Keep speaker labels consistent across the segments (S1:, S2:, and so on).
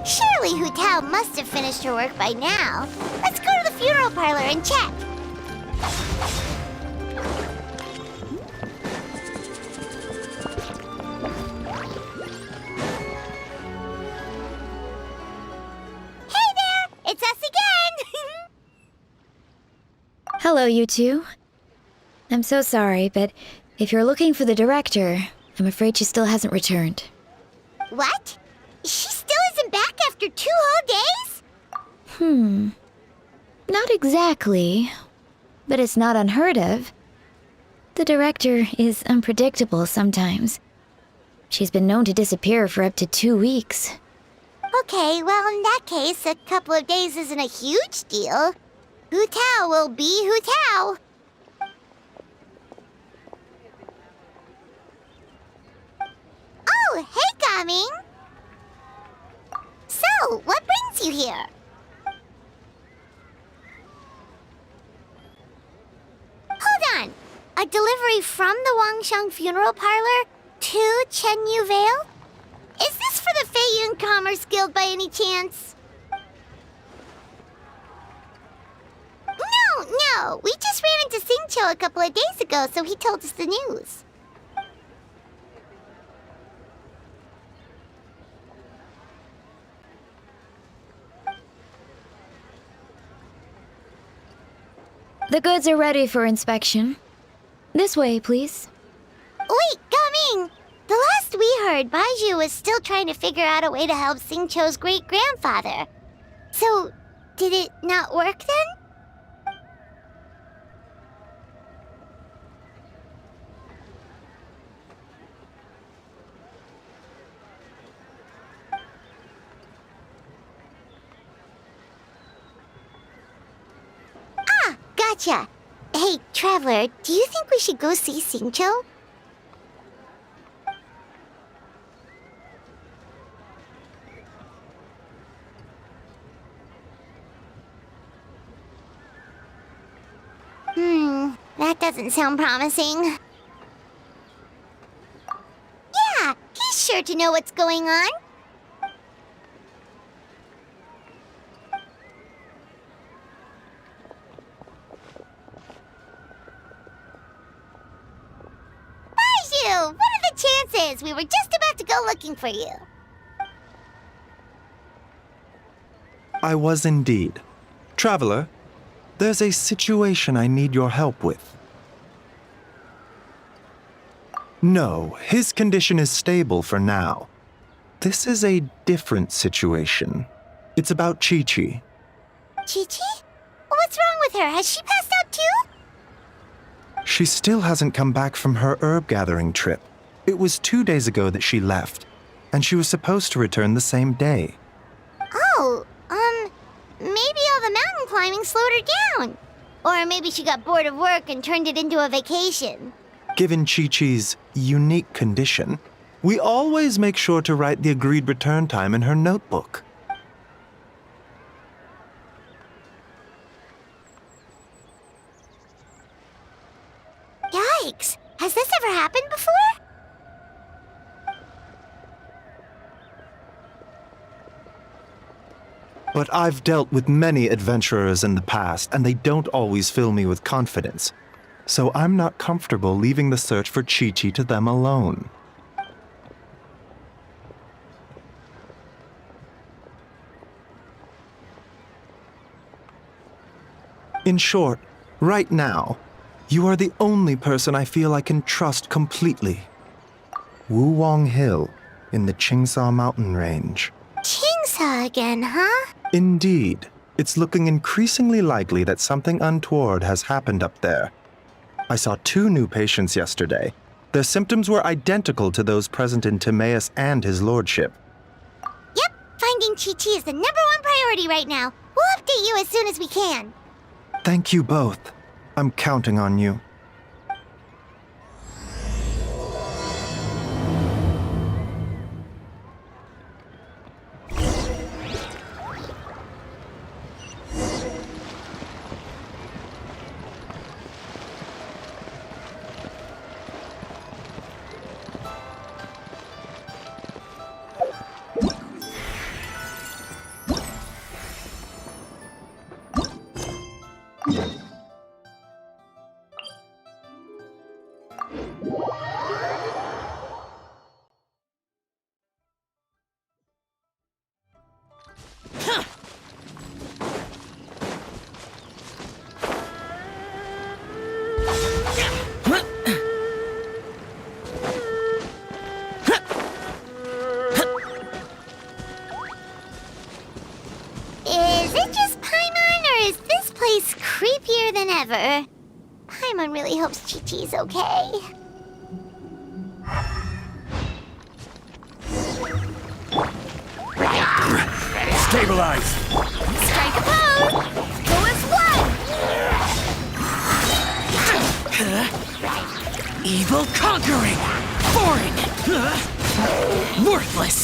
S1: Surely Hu Tao must have finished her work by now. Let's go to the funeral parlor and check. Hey there! It's us again!
S2: Hello, you two. I'm so sorry, but if you're looking for the director, I'm afraid she still hasn't returned.
S1: What? She still isn't back after 2 whole days?
S2: Not exactly, but it's not unheard of. The director is unpredictable sometimes. She's been known to disappear for up to 2 weeks.
S1: Okay, well, in that case, a couple of days isn't a huge deal. Hu Tao will be Hu Tao. Oh, hey, Gaming! So, what brings you here? Hold on! A delivery from the Wangsheng funeral parlor to Chenyu Vale? Is this for the Feiyun Commerce Guild by any chance? No! We just ran into Xingqiu a couple of days ago, so he told us the news.
S2: The goods are ready for inspection. This way, please.
S1: Wait, Gaming! The last we heard, Baiju was still trying to figure out a way to help Xingqiu's great-grandfather. So, did it not work then? Gotcha. Hey, Traveler, do you think we should go see Xingqiu? That doesn't sound promising. Yeah, he's sure to know what's going on. What are the chances? We were just about to go looking for you.
S3: I was indeed. Traveler, there's a situation I need your help with. No, his condition is stable for now. This is a different situation. It's about Chi-Chi.
S1: Chi-Chi? What's wrong with her? Has she passed out too?
S3: She still hasn't come back from her herb-gathering trip. It was 2 days ago that she left, and she was supposed to return the same day.
S1: Oh, maybe all the mountain climbing slowed her down. Or maybe she got bored of work and turned it into a vacation.
S3: Given Chi-Chi's unique condition, we always make sure to write the agreed return time in her notebook.
S1: Yikes! Has this ever happened before?
S3: But I've dealt with many adventurers in the past, and they don't always fill me with confidence. So I'm not comfortable leaving the search for Chi-Chi to them alone. In short, right now, you are the only person I feel I can trust completely. Wuwang Hill, in the Qingsa mountain range.
S1: Qingsa again, huh?
S3: Indeed. It's looking increasingly likely that something untoward has happened up there. I saw 2 new patients yesterday. Their symptoms were identical to those present in Timaeus and his lordship.
S1: Yep, finding Chi-Chi is the #1 priority right now. We'll update you as soon as we can.
S3: Thank you both. I'm counting on you.
S1: it just Paimon, or is this place creepier than ever? Paimon really hopes Chi-Chi's okay.
S4: Stabilize!
S1: Strike a pose! Go as one!
S4: Evil conquering! Foreign! Worthless!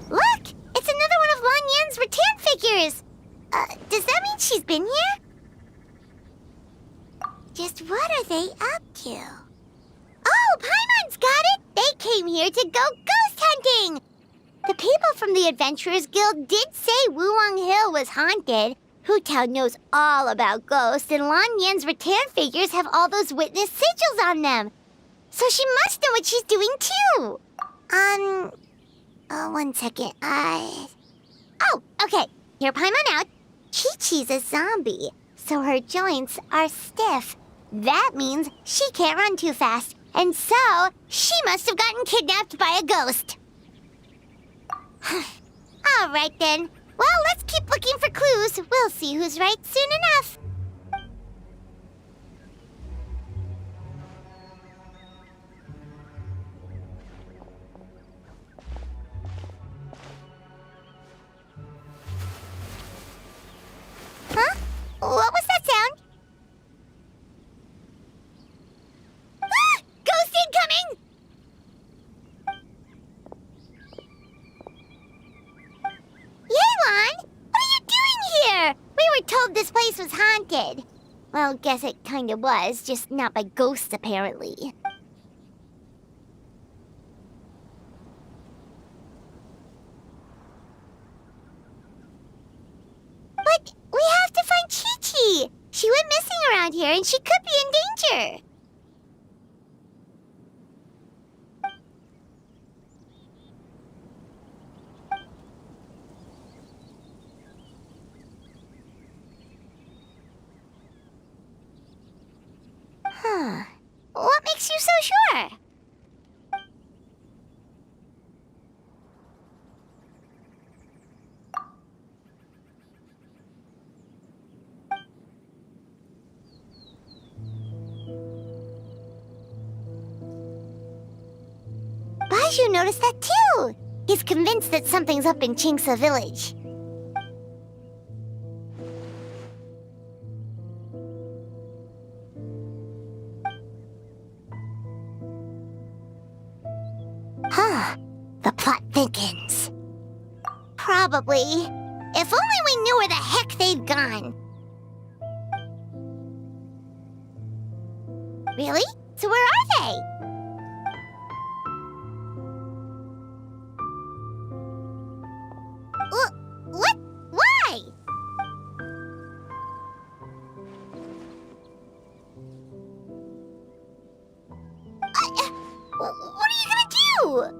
S1: Look! It's another one of Lan Yan's rattan figures! Does that mean she's been here? Just what are they up to? Oh, Paimon's got it! They came here to go ghost hunting! The people from the Adventurers Guild did say Wuwang Hill was haunted. Hu Tao knows all about ghosts, and Lan Yan's rattan figures have all those witness sigils on them. So she must know what she's doing too. One second. Oh, okay. Hear Paimon out. Chi-Chi's a zombie, so her joints are stiff. That means she can't run too fast, and so she must have gotten kidnapped by a ghost. All right then. Well, let's keep looking for clues. We'll see who's right soon enough. Huh? What was that sound? Ah! Ghost incoming! Yelan, what are you doing here? We were told this place was haunted. Well, guess it kinda was, just not by ghosts apparently. But we have to find Chi-Chi. She went missing around here and she could be in danger. Huh. What makes you so sure? Baiju noticed that too. He's convinced that something's up in Chingsa village. Huh. The plot thickens. Probably. If only we knew where the heck they've gone. Really? So where are they? What? Why? What are you gonna do?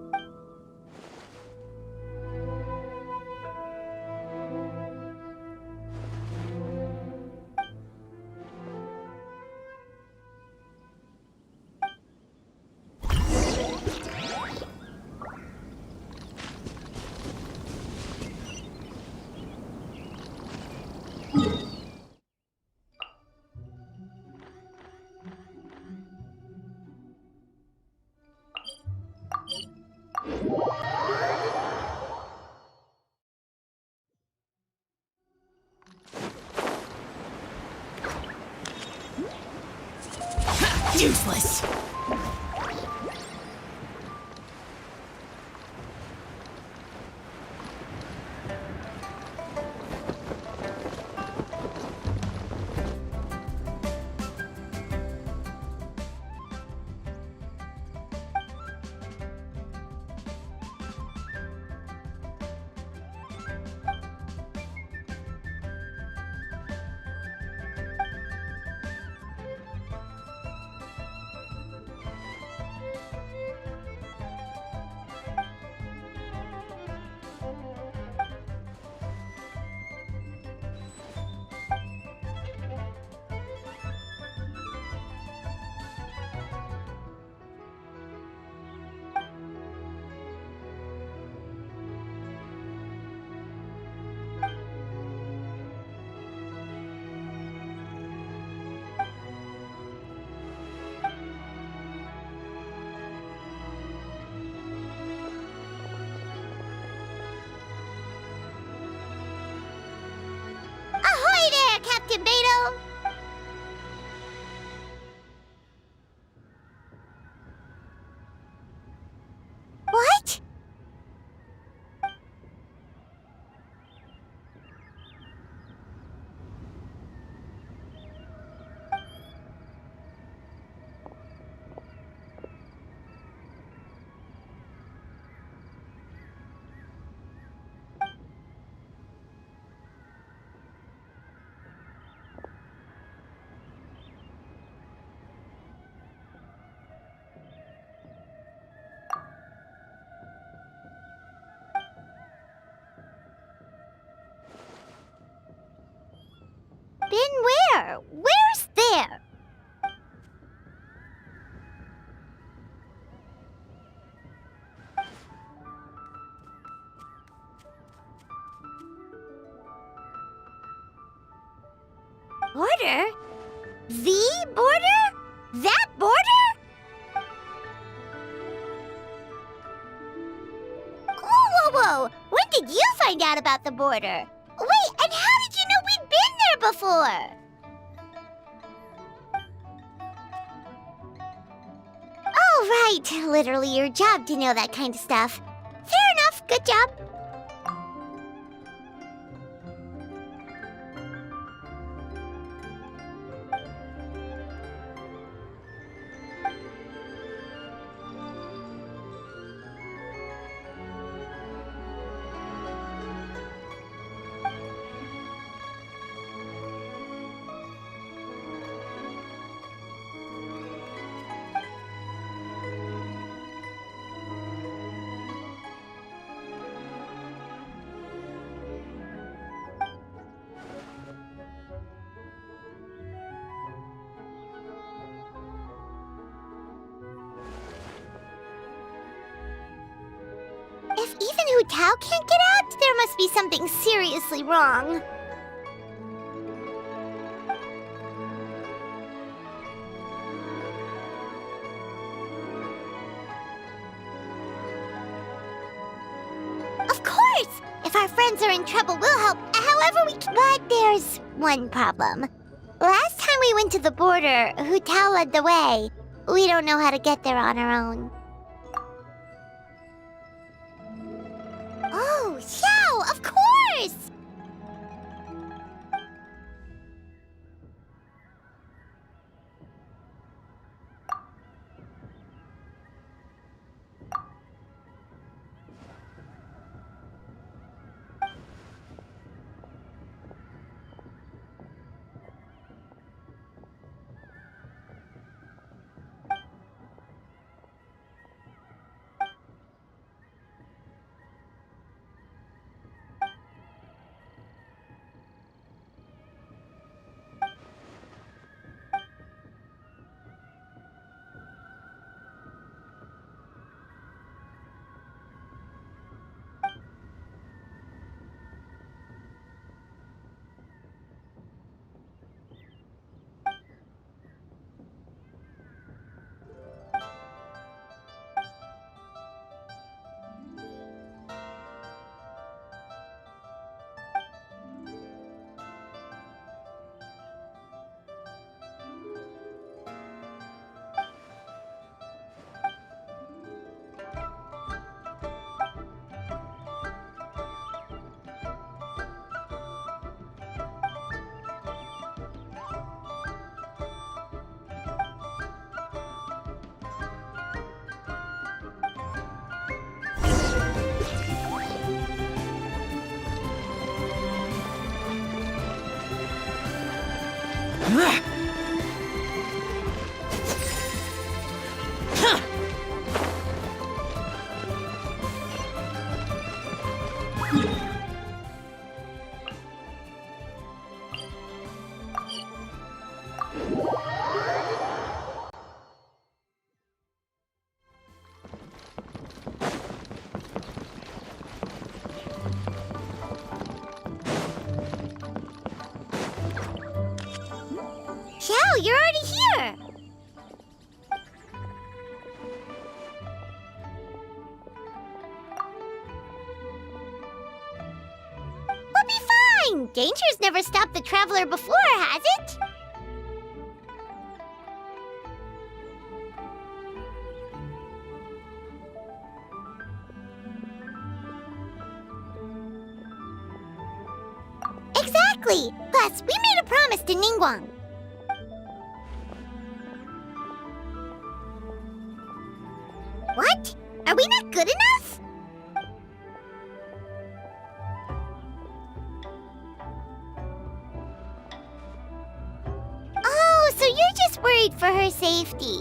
S4: Useless!
S1: talking, Beto? What? Been where? Where's there? Border? The border? That border? Whoa, whoa, whoa! When did you find out about the border? Wait, and how did you know we'd been there before? Oh, right. Literally your job to know that kind of stuff. Fair enough. Good job. If even Hu Tao can't get out, there must be something seriously wrong. Of course! If our friends are in trouble, we'll help however we can. But there's one problem. Last time we went to the border, Hu Tao led the way. We don't know how to get there on our own. Oh, Xiao, of course! Xiao, you're already here! We'll be fine! danger's never stopped the traveler before, has it? Exactly! Plus, we made a promise to Ningguang. What? Are we not good enough? Oh, so you're just worried for her safety.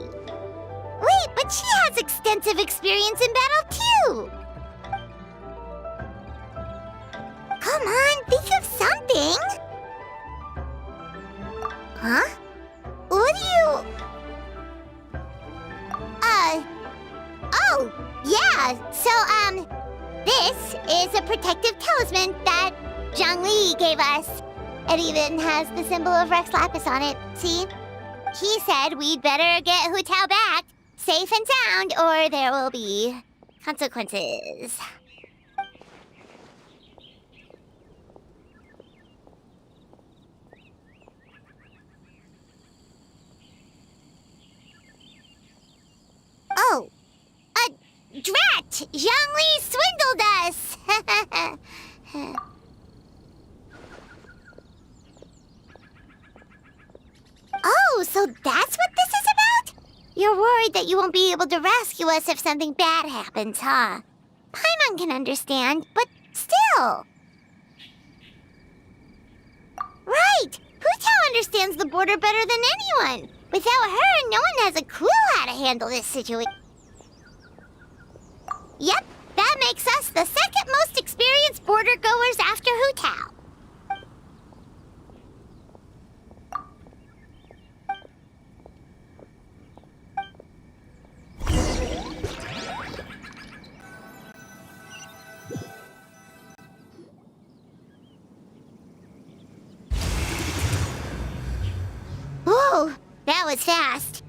S1: Wait, but she has extensive experience in battle too! Come on, think of something! Huh? What do you... Oh, yeah, so, this is a protective talisman that Zhang gave us. It even has the symbol of Rex Lapis on it, see? He said we'd better get Hu Tao back, safe and sound, or there will be consequences. Oh, drat! Zhang swindled us! Oh, so that's what this is about? You're worried that you won't be able to rescue us if something bad happens, huh? Paimon can understand, but still. Right! Hu Tao understands the border better than anyone. Without her, no one has a clue how to handle this situation. Yep, that makes us the second most experienced border goers after Hu Tao. Whoa, that was fast.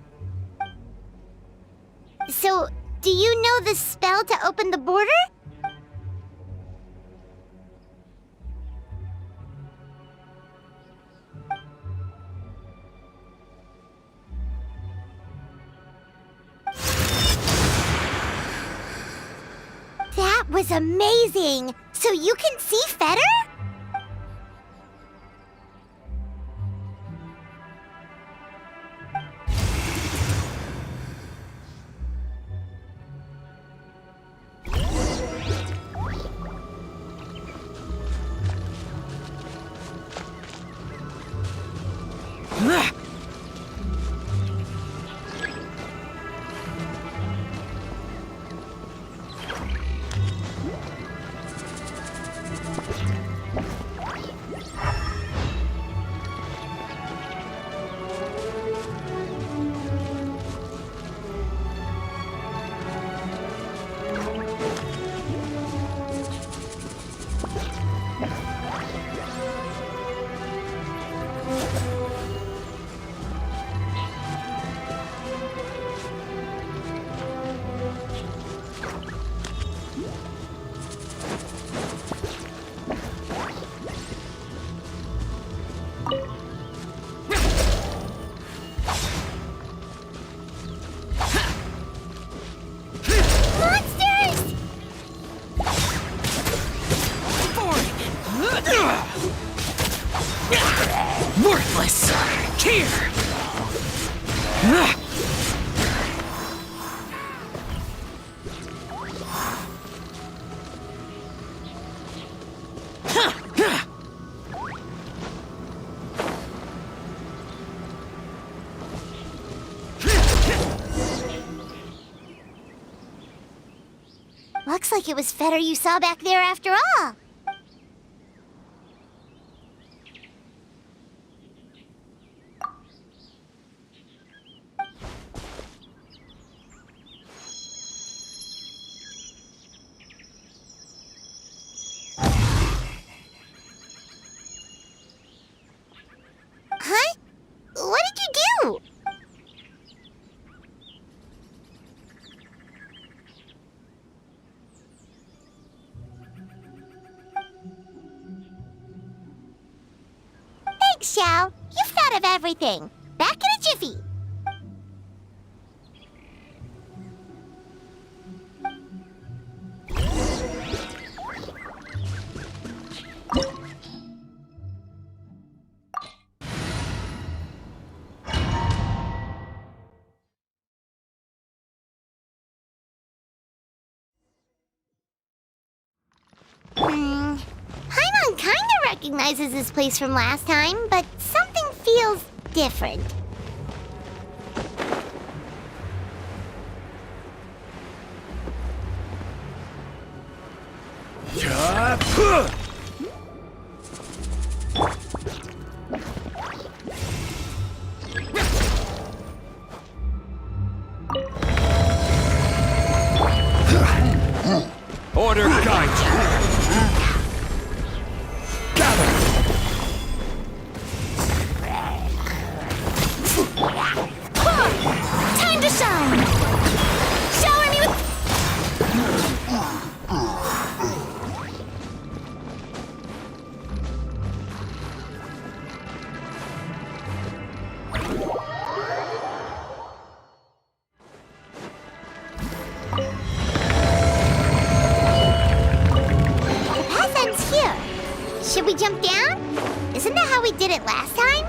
S1: So, do you know the spell to open the border? That was amazing! So you can see Fetter?
S4: Worthless! Here!
S1: Looks like it was Fetter you saw back there after all. Huh? What did you do? Xiao. You've thought of everything. Back in a jiffy. Paimon kinda recognizes this place from last time, but something feels different.
S4: Order guide you. Gather.
S1: Time to shine! Shower me with... The path ends here. Should we jump down? Isn't that how we did it last time?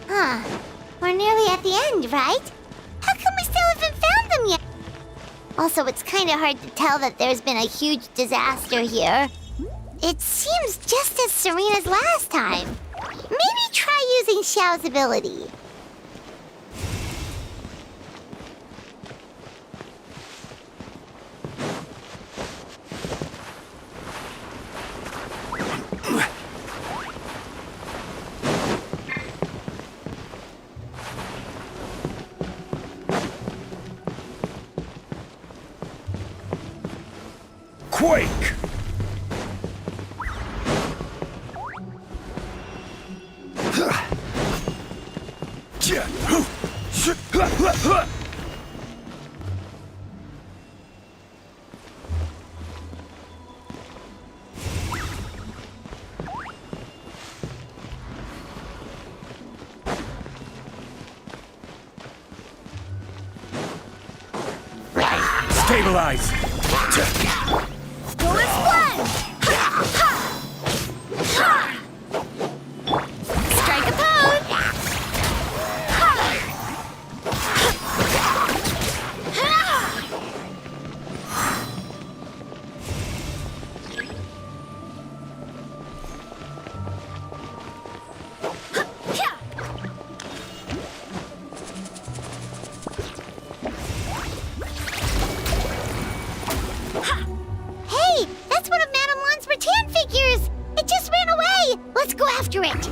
S1: Huh. We're nearly at the end, right? How come we still haven't found them yet? Also, it's kind of hard to tell that there's been a huge disaster here. It seems just as serene as last time. Maybe try using Xiao's ability.
S4: Quake! Stabilize!
S1: Forest Blend! Strike a pose! Hey, that's one of Madame Lan's rattan figures! It just ran away! Let's go after it!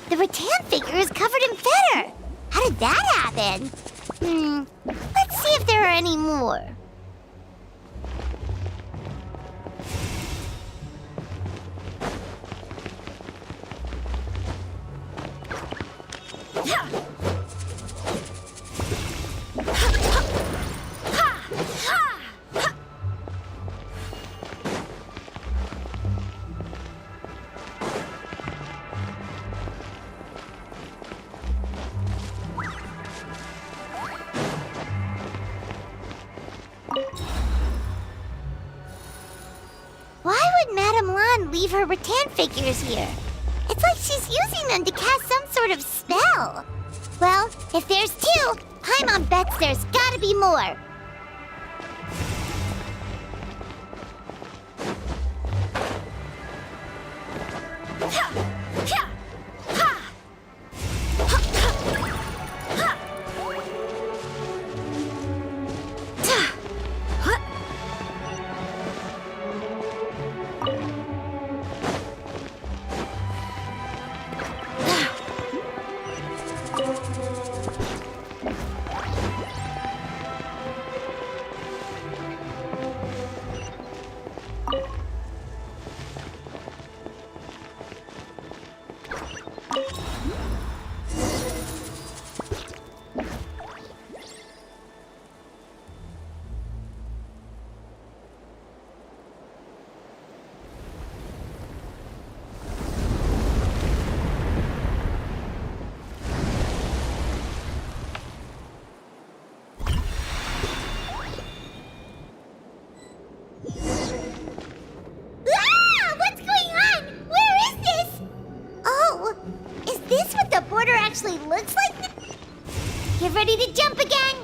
S1: The rattan figure is covered in feather. How did that happen? Let's see if there are any more. Why would Madame Lan leave her rattan figures here? It's like she's using them to cast some sort of spell. Well, if there's two, Paimon bets there's gotta be more. Ah! What's going on? Where is this? Oh, is this what the border actually looks like? Get ready to jump again.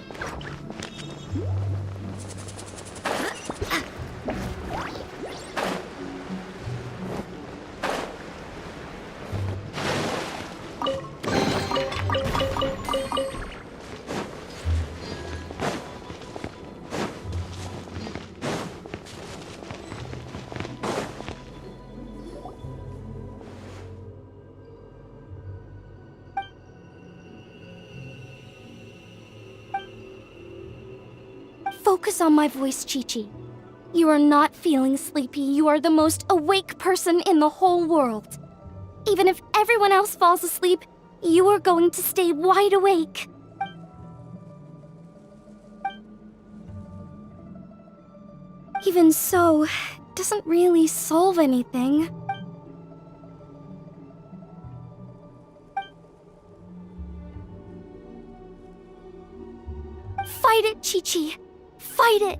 S5: Focus on my voice, Chi-Chi. You are not feeling sleepy. You are the most awake person in the whole world. Even if everyone else falls asleep, you are going to stay wide awake. Even so, it doesn't really solve anything. Fight it, Chi-Chi. Fight it!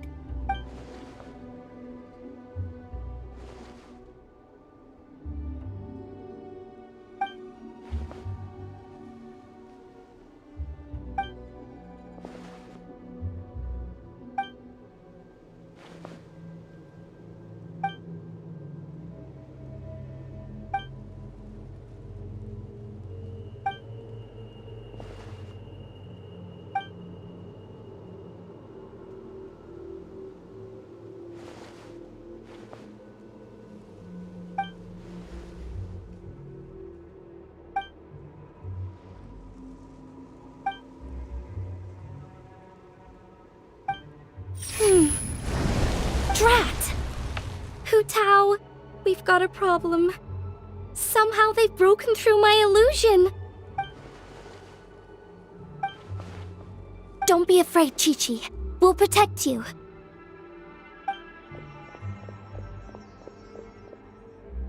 S5: Drat! Hu Tao, we've got a problem. Somehow they've broken through my illusion. Don't be afraid, Chi-Chi. We'll protect you.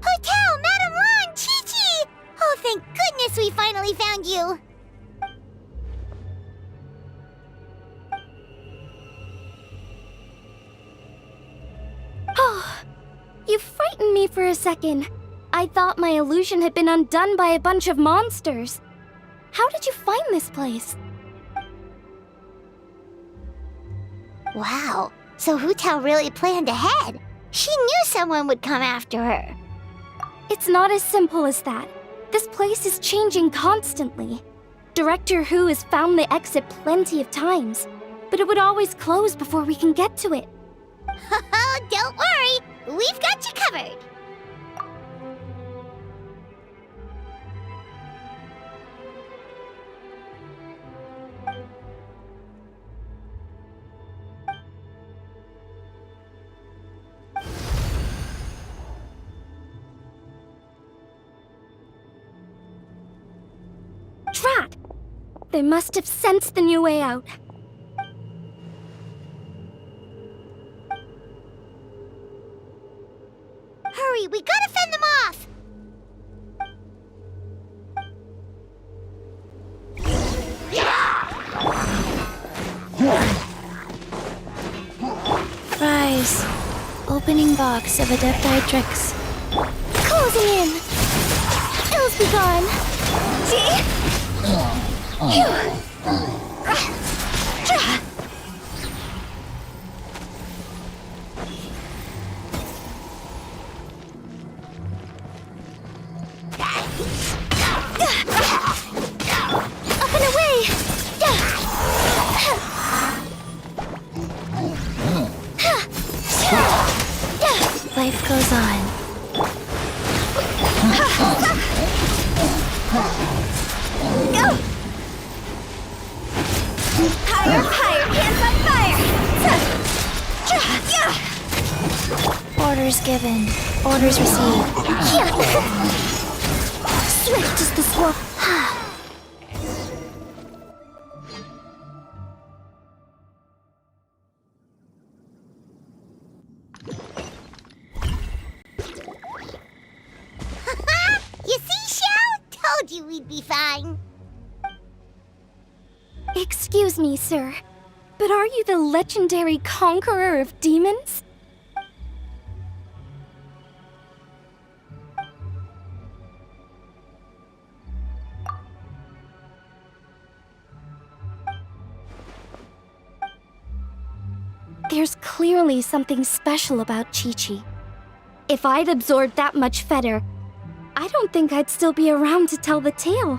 S1: Hotel, Madame Lan, Chi-Chi! Oh, thank goodness we finally found you.
S5: Oh, you frightened me for a second. I thought my illusion had been undone by a bunch of monsters. How did you find this place?
S1: Wow, so Hu Tao really planned ahead. She knew someone would come after her.
S5: It's not as simple as that. This place is changing constantly. Director Hu has found the exit plenty of times, but it would always close before we can get to it.
S1: Don't worry, we've got you covered.
S5: Drat! They must have sensed the new way out.
S1: Hurry, we gotta fend them off!
S2: Rise. Opening box of Adepti tricks.
S5: Closing in! Ills be gone! See? given, orders received. Swift is the sword.
S1: You see, Xiao? Told you we'd be fine.
S5: Excuse me, sir, but are you the legendary conqueror of demons? There's clearly something special about Chi-Chi. If I'd absorbed that much fetter, I don't think I'd still be around to tell the tale.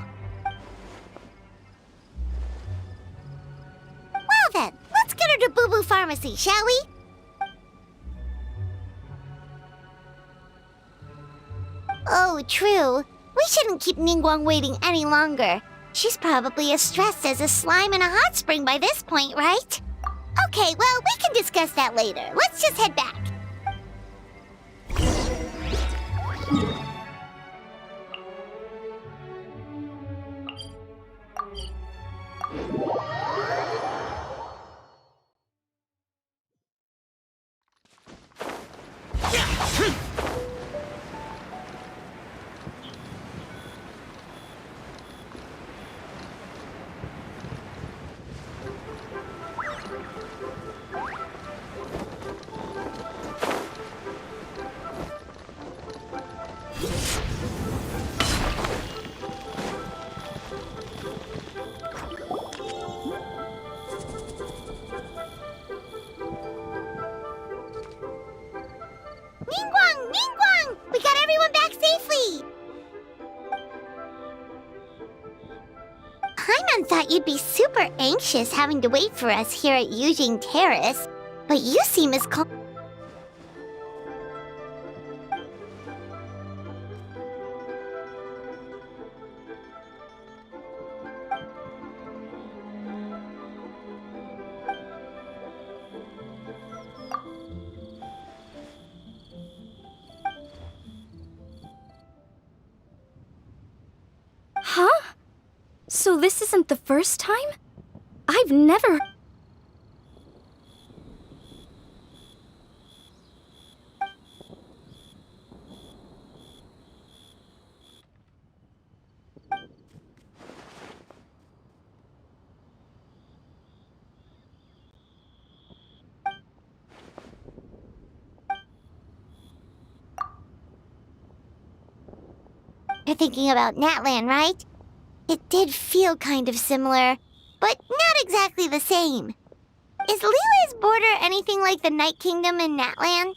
S1: Well then, let's get her to Boo Boo Pharmacy, shall we? Oh, true. We shouldn't keep Ningguang waiting any longer. She's probably as stressed as a slime in a hot spring by this point, right? Okay, well, we can discuss that later. Let's just head back. Ningguang! Ningguang! We got everyone back safely! Paimon thought you'd be super anxious having to wait for us here at Yujing Terrace, but you seem as calm.
S5: Huh? So this isn't the first time? I've never...
S1: You're thinking about Natlan, right? It did feel kind of similar, but not exactly the same. Is Lily's border anything like the Night Kingdom in Natlan?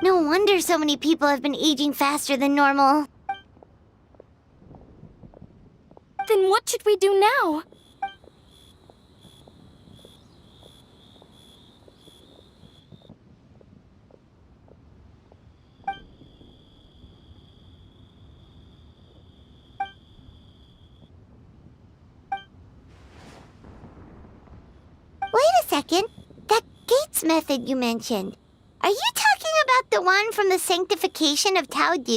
S1: No wonder so many people have been aging faster than normal.
S5: Then what should we do now?
S1: Wait a second. That Gates method you mentioned. Are you talking about the one from the sanctification of Tao Du?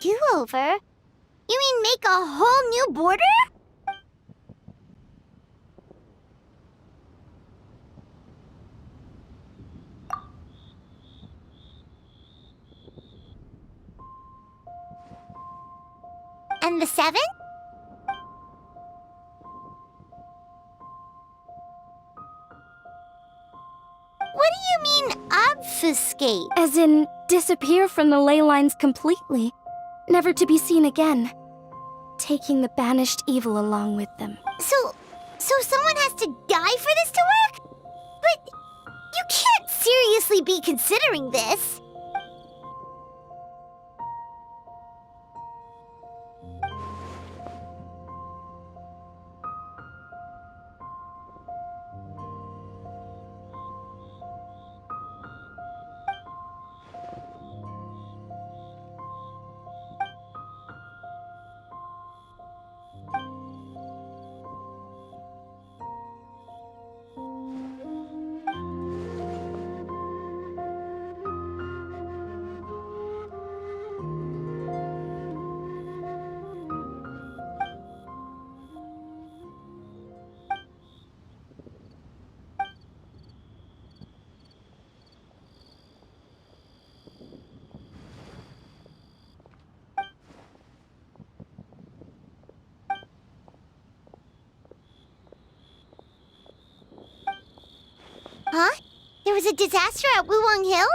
S1: Do-over? You mean make a whole new border? And the 7? What do you mean, obfuscate?
S5: As in, disappear from the ley lines completely, never to be seen again, taking the banished evil along with them.
S1: So someone has to die for this to work? But you can't seriously be considering this. Huh? There was a disaster at Wuwang Hill?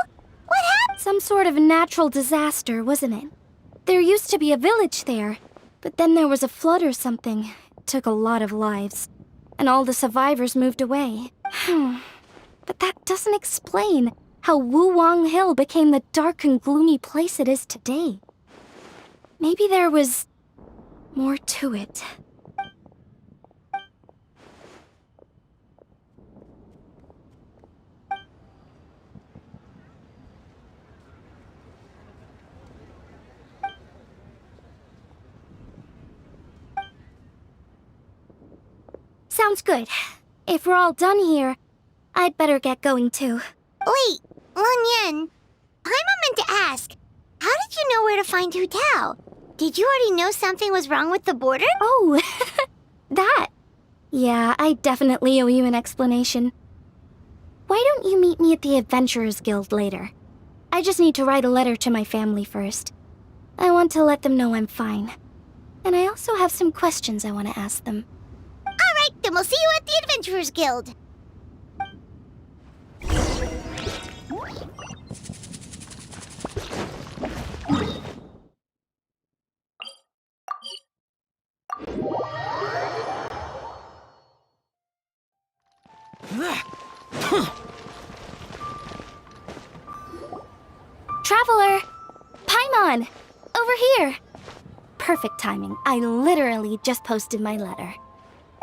S1: What happened?
S5: Some sort of natural disaster, wasn't it? There used to be a village there, but then there was a flood or something. It took a lot of lives, and all the survivors moved away. But that doesn't explain how Wuwang Hill became the dark and gloomy place it is today. Maybe there was more to it. Sounds good. If we're all done here, I'd better get going too.
S1: Wait, Lun Yan. Paimon meant to ask, how did you know where to find Hu Tao? Did you already know something was wrong with the border?
S5: Oh, that. Yeah, I definitely owe you an explanation. Why don't you meet me at the Adventurers Guild later? I just need to write a letter to my family first. I want to let them know I'm fine. And I also have some questions I want to ask them.
S1: Alright, then we'll see you at the Adventurers Guild.
S5: Traveler! Paimon! Over here! Perfect timing. I literally just posted my letter.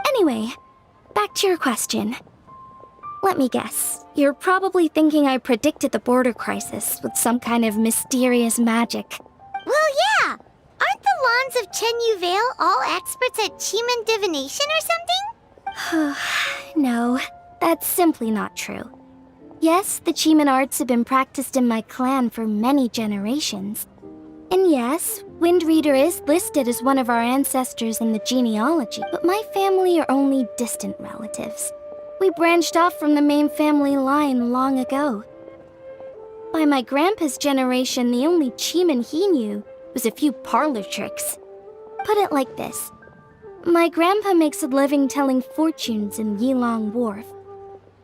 S5: Anyway, back to your question. Let me guess. You're probably thinking I predicted the border crisis with some kind of mysterious magic.
S1: Well, yeah. Aren't the Lawns of Chen Yu Vale all experts at Qi divination or something?
S5: No, that's simply not true. Yes, the Qi arts have been practiced in my clan for many generations. And yes, Wind Reader is listed as one of our ancestors in the genealogy, but my family are only distant relatives. We branched off from the main family line long ago. By my grandpa's generation, the only Qi he knew was a few parlor tricks. Put it like this. My grandpa makes a living telling fortunes in Yilong Wharf,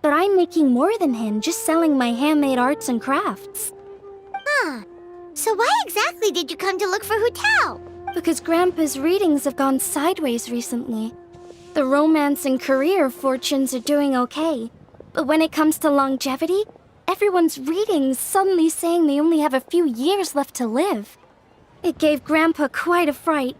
S5: but I'm making more than him just selling my handmade arts and crafts.
S1: Huh. So why exactly did you come to look for Hu Tao?
S5: Because Grandpa's readings have gone sideways recently. The romance and career fortunes are doing okay, but when it comes to longevity, everyone's readings suddenly saying they only have a few years left to live. It gave Grandpa quite a fright.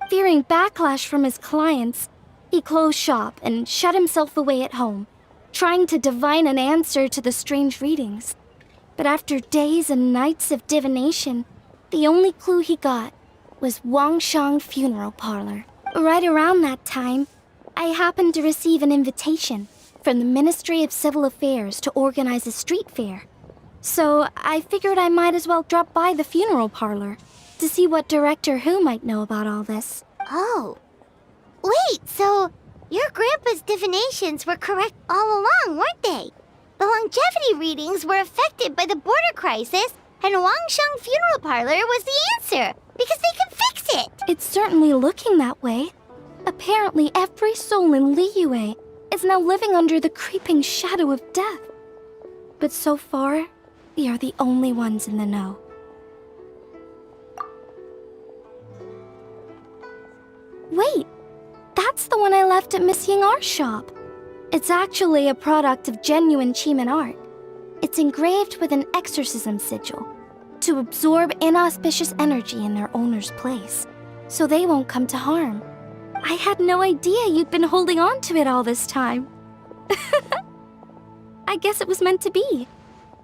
S5: Fearing backlash from his clients, he closed shop and shut himself away at home, trying to divine an answer to the strange readings. But after days and nights of divination, the only clue he got was Wangshang Funeral Parlor. Right around that time, I happened to receive an invitation from the Ministry of Civil Affairs to organize a street fair. So I figured I might as well drop by the funeral parlor to see what Director Hu might know about all this.
S1: Oh. Wait, so your grandpa's divinations were correct all along, weren't they? The longevity readings were affected by the border crisis, and Wangsheng Funeral Parlor was the answer, because they can fix it!
S5: It's certainly looking that way. Apparently, every soul in Liyue is now living under the creeping shadow of death. But so far, we are the only ones in the know. Wait, that's the one I left at Miss Ying-Ar's shop. It's actually a product of genuine Qi art. It's engraved with an exorcism sigil to absorb inauspicious energy in their owner's place, so they won't come to harm. I had no idea you'd been holding on to it all this time. I guess it was meant to be.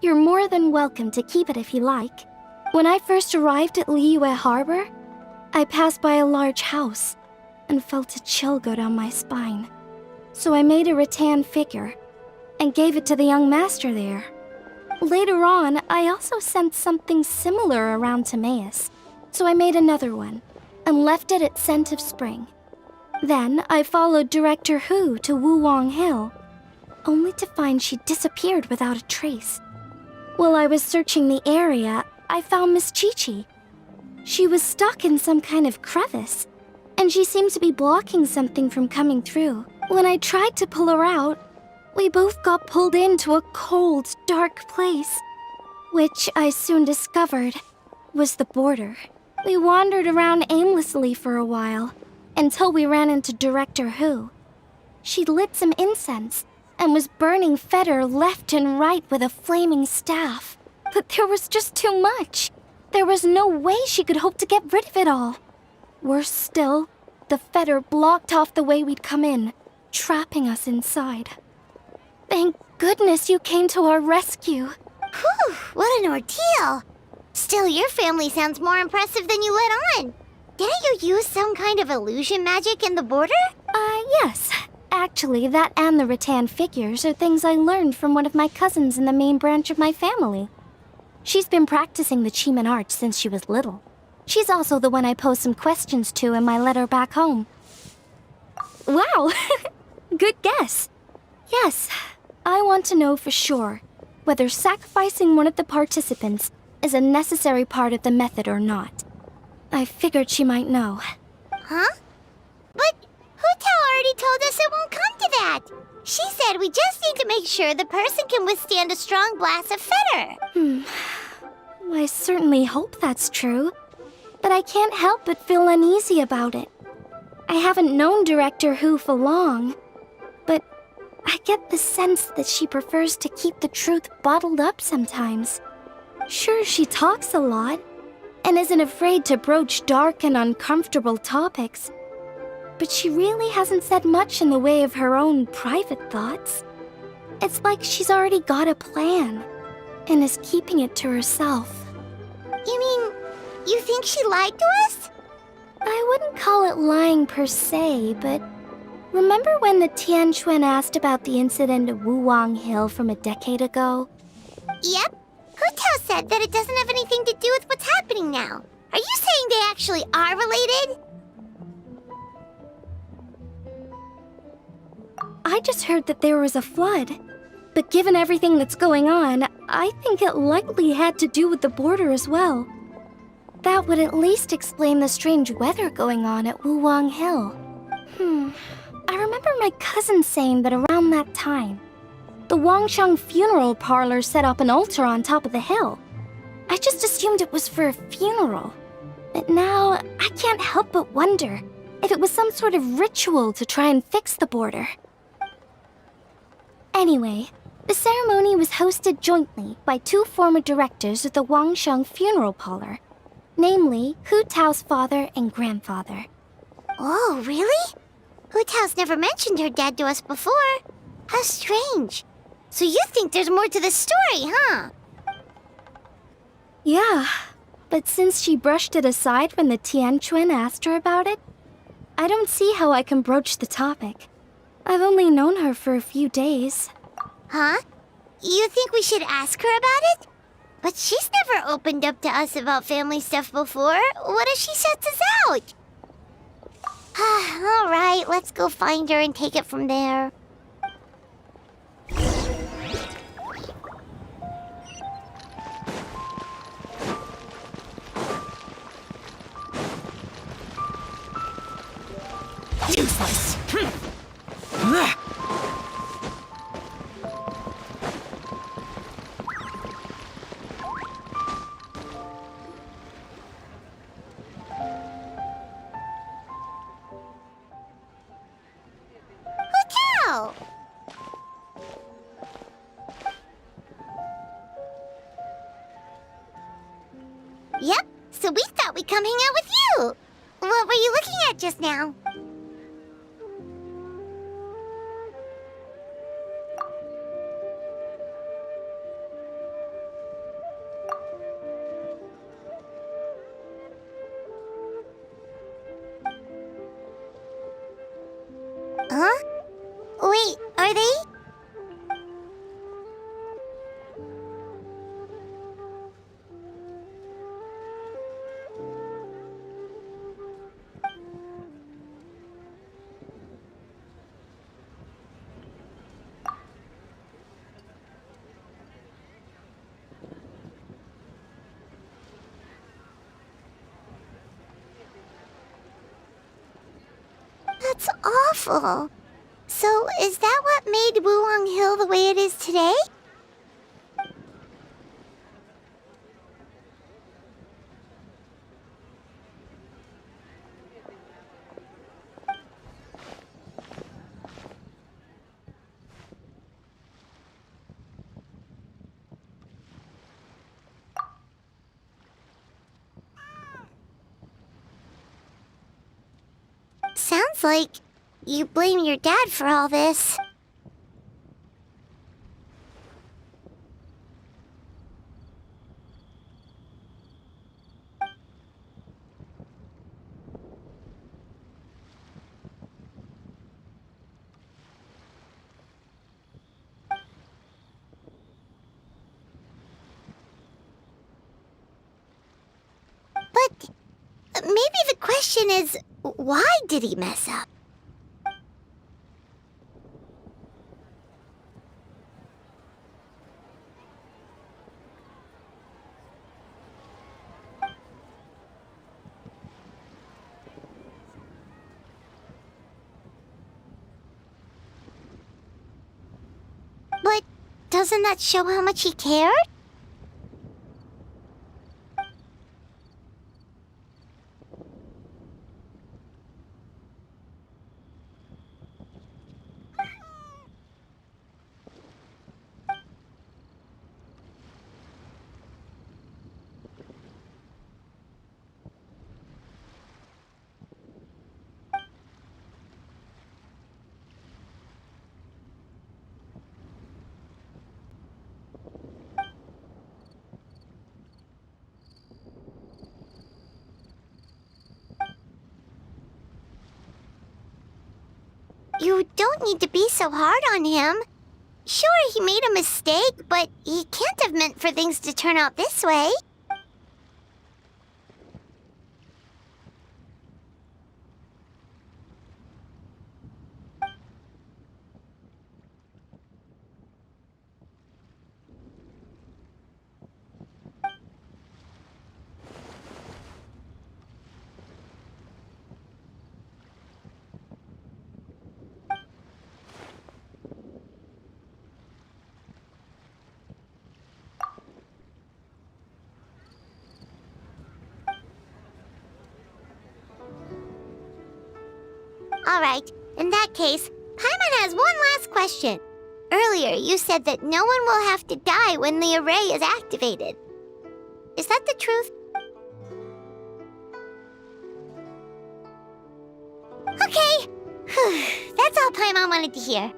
S5: You're more than welcome to keep it if you like. When I first arrived at Liyue Harbor, I passed by a large house and felt a chill go down my spine. So I made a rattan figure and gave it to the young master there. Later on, I also sensed something similar around Timaeus, so I made another one and left it at Scent of Spring. Then I followed Director Hu to Wuwang Hill, only to find she disappeared without a trace. While I was searching the area, I found Miss Chi-Chi. She was stuck in some kind of crevice, and she seemed to be blocking something from coming through. When I tried to pull her out, We both got pulled into a cold, dark place, which I soon discovered was the border. We wandered around aimlessly for a while, until we ran into Director Who. She'd lit some incense and was burning Feder left and right with a flaming staff. But there was just too much. There was no way she could hope to get rid of it all. Worse still, the Feder blocked off the way we'd come in, trapping us inside. Thank goodness you came to our rescue.
S1: Whew, what an ordeal. Still, your family sounds more impressive than you let on. Didn't you use some kind of illusion magic in the border?
S5: Yes. Actually, that and the rattan figures are things I learned from one of my cousins in the main branch of my family. She's been practicing the Chiman art since she was little. She's also the one I posed some questions to in my letter back home. Wow! Good guess. Yes, I want to know for sure whether sacrificing one of the participants is a necessary part of the method or not. I figured she might know.
S1: Huh? But Hutao already told us it won't come to that. She said we just need to make sure the person can withstand a strong blast of Feder.
S5: I certainly hope that's true, but I can't help but feel uneasy about it. I haven't known Director Who for long, but I get the sense that she prefers to keep the truth bottled up sometimes. Sure, she talks a lot, and isn't afraid to broach dark and uncomfortable topics, but she really hasn't said much in the way of her own private thoughts. It's like she's already got a plan, and is keeping it to herself.
S1: You mean, you think she lied to us?
S5: I wouldn't call it lying per se, but remember when the Tianquan asked about the incident at Wuwang Hill from a decade ago?
S1: Yep. Hutao said that it doesn't have anything to do with what's happening now. Are you saying they actually are related?
S5: I just heard that there was a flood. But given everything that's going on, I think it likely had to do with the border as well. That would at least explain the strange weather going on at Wuwang Hill. I remember my cousin saying that around that time, the Wangsheng funeral parlor set up an altar on top of the hill. I just assumed it was for a funeral. But now, I can't help but wonder if it was some sort of ritual to try and fix the border. Anyway, the ceremony was hosted jointly by two former directors of the Wangsheng funeral parlor, namely Hu Tao's father and grandfather.
S1: Oh, really? Hutao's never mentioned her dad to us before. How strange. So you think there's more to the story, huh?
S5: Yeah, but since she brushed it aside when the Tianquan asked her about it, I don't see how I can broach the topic. I've only known her for a few days.
S1: Huh? You think we should ask her about it? But she's never opened up to us about family stuff before. What if she shuts us out? All right, let's go find her and take it from there.
S4: Useless!
S1: Hutao! Yep, so we thought we'd come hang out with you. What were you looking at just now? Huh? Wait, are they? That's awful. So So, is that what made Wuong Hill the way it is today? Sounds like you blame your dad for all this. But maybe the question is, why did he mess up? But doesn't that show how much he cared? You don't need to be so hard on him. Sure, he made a mistake, but he can't have meant for things to turn out this way. Alright, in that case, Paimon has one last question. Earlier, you said that no one will have to die when the array is activated. Is that the truth? Okay. That's all Paimon wanted to hear.